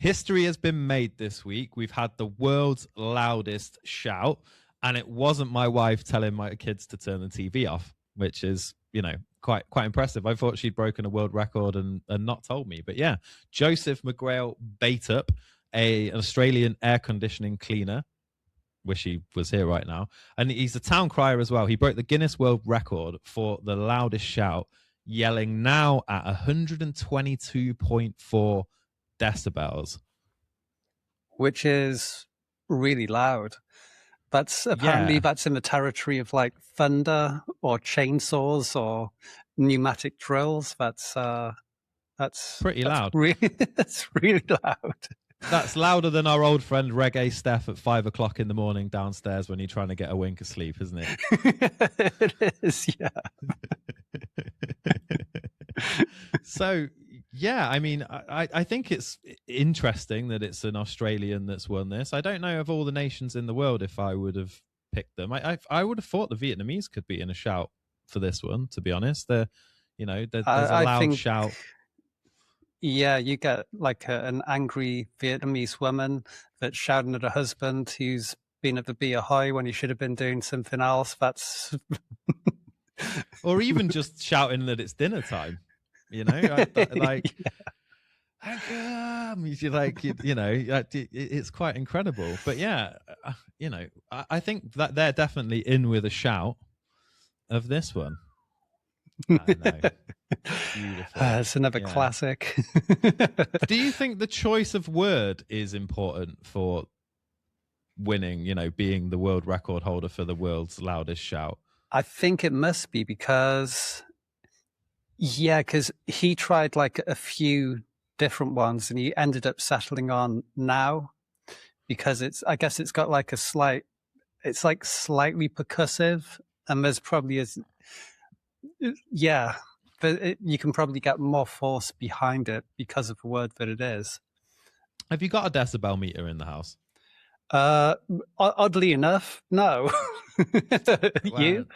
History has been made this week. We've had the world's loudest shout, and it wasn't my wife telling my kids to turn the TV off, which is, quite impressive. I thought she'd broken a world record and not told me. But yeah, Joseph McGrail-Bateup, an Australian air conditioning cleaner. Wish he was here right now. And he's a town crier as well. He broke the Guinness World Record for the loudest shout, yelling now at 122.4 decibels, which is really loud. That's apparently that's in the territory of like thunder or chainsaws or pneumatic drills. That's pretty loud. That's really loud. That's louder than our old friend Reggae Steph at 5 o'clock in the morning downstairs when you're trying to get a wink of sleep, isn't it? It is, yeah. So, yeah, I mean, I think it's interesting that it's an Australian that's won this. I don't know of all the nations in the world if I would have picked them. I would have thought the Vietnamese could be in a shout for this one, to be honest. There's a loud shout. Yeah, you get like an angry Vietnamese woman that's shouting at her husband who's been at the beer high when he should have been doing something else. That's or even just shouting that it's dinner time. It's quite incredible. But yeah, I think that they're definitely in with a shout of this one. I know. Beautiful. It's another classic. Do you think the choice of word is important for winning, being the world record holder for the world's loudest shout? I think it must be because he tried like a few different ones and he ended up settling on now because I guess it's got like slightly percussive and there's probably but you can probably get more force behind it because of the word that it is. Have you got a decibel meter in the house? Oddly enough, no. You?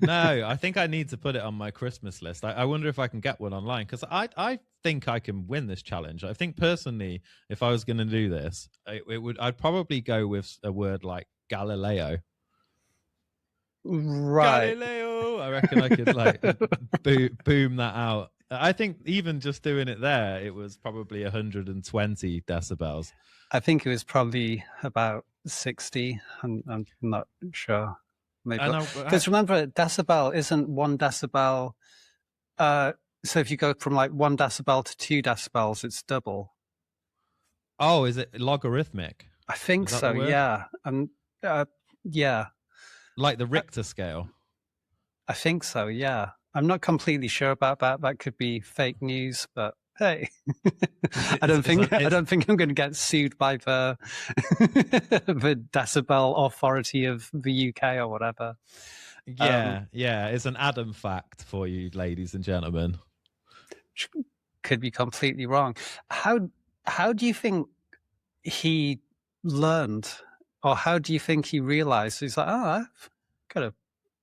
No, I think I need to put it on my Christmas list. I wonder if I can get one online because I think I can win this challenge. I think personally, if I was going to do this, I'd probably go with a word like Galileo. Right. Galileo. I reckon I could like boom that out. I think even just doing it there, it was probably 120 decibels. I think it was probably about 60. I'm not sure. Maybe because remember, decibel isn't 1 decibel. So if you go from like 1 decibel to 2 decibels, it's double. Oh, is it logarithmic? I think so. Yeah. Yeah. Like the Richter scale. I think so. Yeah. I'm not completely sure about that. That could be fake news, but hey, I don't think I'm going to get sued by the the decibel authority of the UK or whatever. Yeah, it's an Adam fact for you, ladies and gentlemen. Could be completely wrong. How do you think he learned, or how do you think he realized? He's like, I've got a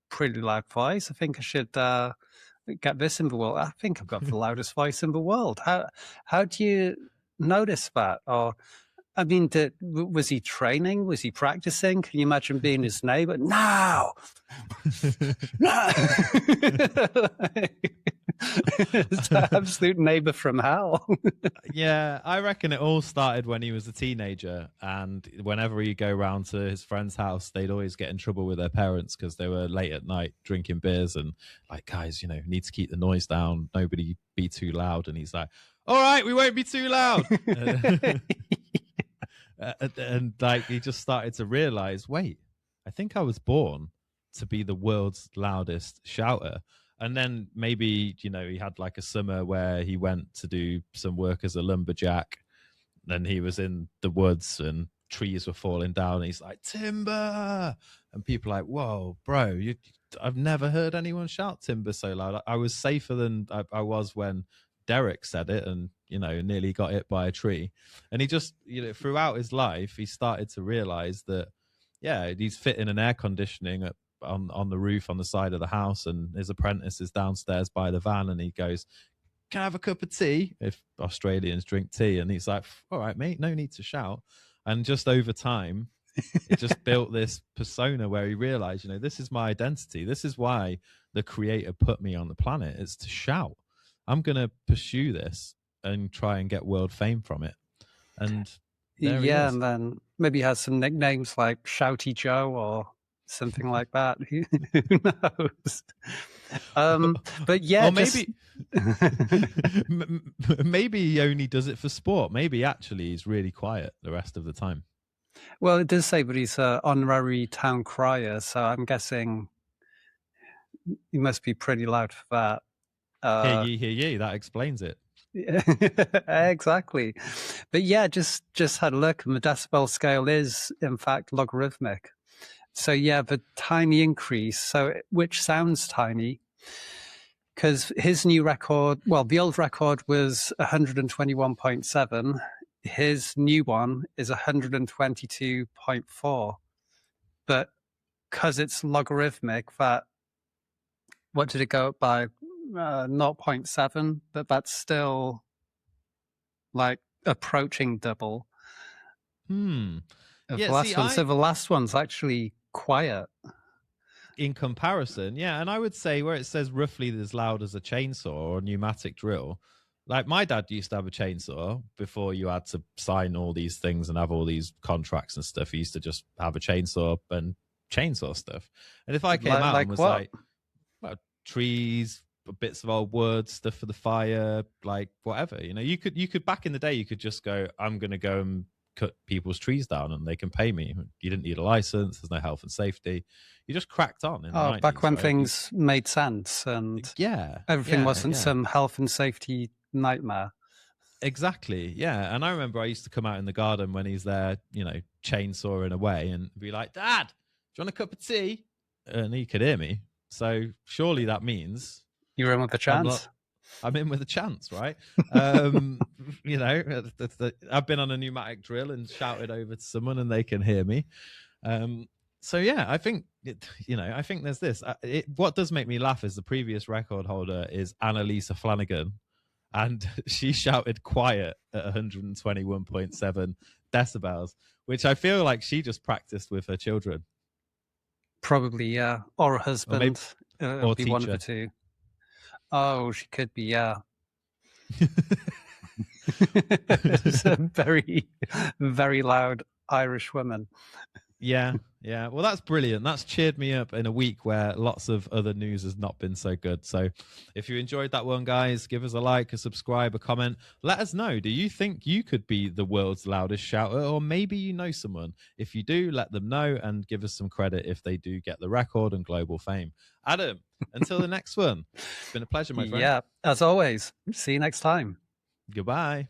pretty loud voice. I think I should get this in the world. I think I've got the loudest voice in the world. How do you notice that? Or, I mean, was he training? Was he practicing? Can you imagine being his neighbor? No! No! It's the absolute neighbor from hell. Yeah, I reckon it all started when he was a teenager, and whenever he'd go round to his friend's house, they'd always get in trouble with their parents because they were late at night drinking beers and like, guys, need to keep the noise down, nobody be too loud. And he's like, all right, we won't be too loud. And like he just started to realize, wait, I think I was born to be the world's loudest shouter. And then maybe, he had like a summer where he went to do some work as a lumberjack. And he was in the woods and trees were falling down. And he's like, timber. And people are like, whoa, bro, I've never heard anyone shout timber so loud. I was safer than I was when Derek said it and, nearly got hit by a tree. And he just, throughout his life, he started to realize that, yeah, he's fitting an air conditioning on the roof on the side of the house, and his apprentice is downstairs by the van, and he goes, can I have a cup of tea? If Australians drink tea. And he's like, all right, mate, no need to shout. And just over time, it just built this persona where he realized, this is my identity. This is why the creator put me on the planet, is to shout. I'm going to pursue this and try and get world fame from it. And there he is. And then maybe he has some nicknames like Shouty Joe or something like that. Who knows? But yeah, or maybe maybe he only does it for sport. Maybe actually he's really quiet the rest of the time. Well, it does say, but he's an honorary town crier, so I'm guessing he must be pretty loud for that. Hear ye. That explains it. Exactly. But yeah, just had a look, and the decibel scale is in fact logarithmic. So yeah, the tiny increase, which sounds tiny, because his new record, well, the old record was 121.7. His new one is 122.4. But because it's logarithmic, what did it go up by? 0.7, but that's still like approaching double. Yeah, the last one. So the last one's actually quiet in comparison. Yeah, and I would say where it says roughly as loud as a chainsaw or a pneumatic drill, like my dad used to have a chainsaw before you had to sign all these things and have all these contracts and stuff. He used to just have a chainsaw and chainsaw stuff. And if I came out and was like, well, trees, bits of old wood, stuff for the fire, like whatever, you could back in the day, you could just go, I'm going to go and cut people's trees down and they can pay me. You didn't need a license. There's no health and safety. You just cracked on. In the 90s, back when things made sense and everything wasn't some health and safety nightmare. Exactly. Yeah. And I remember I used to come out in the garden when he's there, chainsawing away and be like, Dad, do you want a cup of tea? And he could hear me. So surely that means you're in with a chance. I'm in with a chance, right? I've been on a pneumatic drill and shouted over to someone and they can hear me. So yeah, I think I think there's this. What does make me laugh is the previous record holder is Annalisa Flanagan, and she shouted quiet at 121.7 decibels, which I feel like she just practiced with her children. Probably, yeah, or a husband, or be teacher. One of the two. Oh, she could be, yeah. A very, very loud Irish woman. Yeah. Well, that's brilliant. That's cheered me up in a week where lots of other news has not been so good. So if you enjoyed that one, guys, give us a like, a subscribe, a comment. Let us know. Do you think you could be the world's loudest shouter? Or maybe you know someone. If you do, let them know and give us some credit if they do get the record and global fame. Adam, until the next one, it's been a pleasure, my friend. Yeah, as always. See you next time. Goodbye.